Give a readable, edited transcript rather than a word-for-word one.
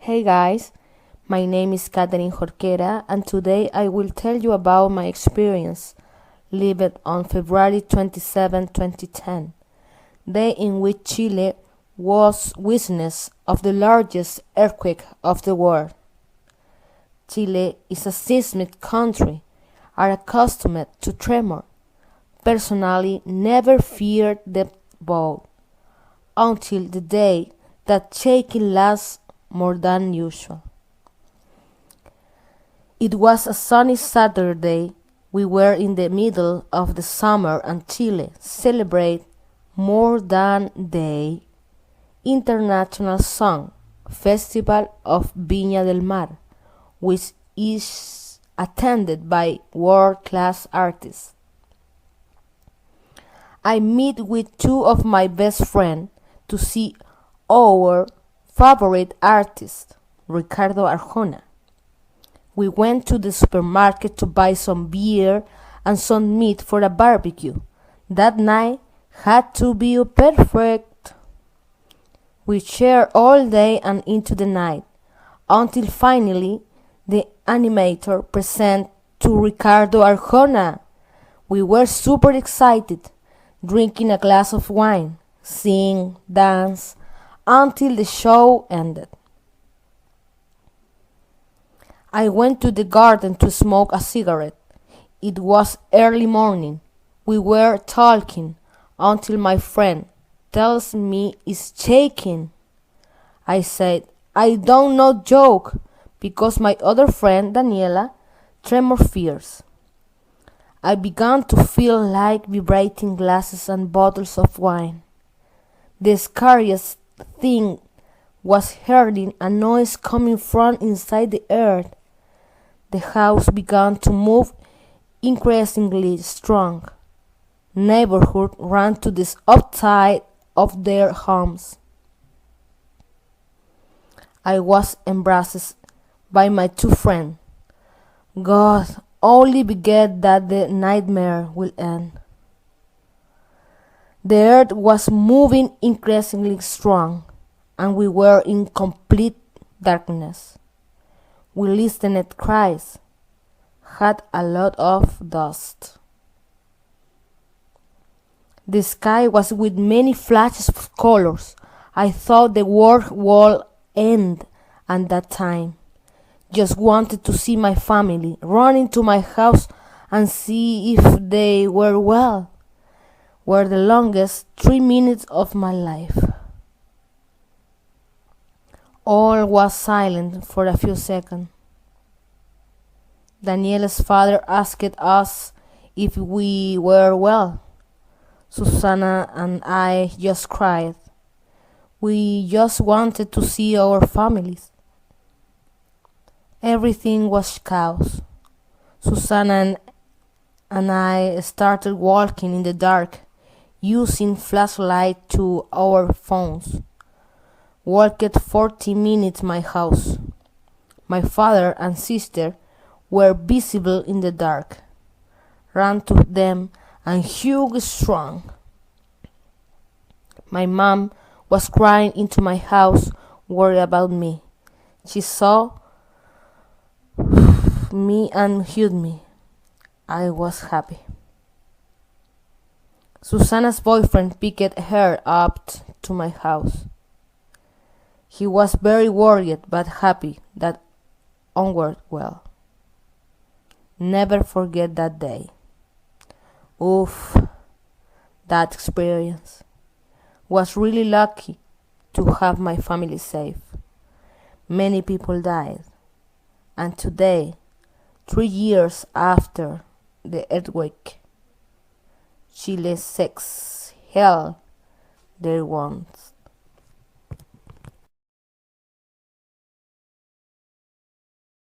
Hey guys, my name is Catherine Jorquera and today I will tell you about my experience lived on February 27, 2010, day in which Chile was witness of the largest earthquake of the world. Chile is a seismic country, are accustomed to tremor. Personally, never feared the bow until the day that shaking lasts more than usual. It was a sunny Saturday. We were in the middle of the summer and Chile celebrate More Than Day International Song Festival of Viña del Mar, which is attended by world-class artists. I meet with two of my best friends to see our favorite artist, Ricardo Arjona. We went to the supermarket to buy some beer and some meat for a barbecue. That night had to be perfect. We shared all day and into the night, until finally the animator presented to Ricardo Arjona. We were super excited, drinking a glass of wine, sing, dance, until the show ended. I went to the garden to smoke a cigarette. It was early morning. We were talking until my friend tells me it's shaking. I said, I don't know joke, because my other friend, Daniela, tremor fears. I began to feel like vibrating glasses and bottles of wine. The scariest thing was hearing a noise coming from inside the earth. The house began to move increasingly strong. Neighborhood ran to the outside of their homes. I was embraced by my two friends. God only begged that the nightmare will end. The earth was moving increasingly strong, and we were in complete darkness. We listened at cries, had a lot of dust. The sky was with many flashes of colors. I thought the world would end at that time. Just wanted to see my family, run into my house and see if they were well. Were the longest 3 minutes of my life. All was silent for a few seconds. Daniela's father asked us if we were well. Susana and I just cried. We just wanted to see our families. Everything was chaos. Susana and I started walking in the dark, using flashlight to our phones. Walked 40 minutes my house. My father and sister were visible in the dark. Ran to them and hugged strong. My mom was crying into my house, worried about me. She saw me and hugged me. I was happy. Susana's boyfriend picked her up to my house. He was very worried but happy that onward well. Never forget that day. Oof, that experience. Was really lucky to have my family safe. Many people died. And today, 3 years after the earthquake, Chile 6 held their wounds.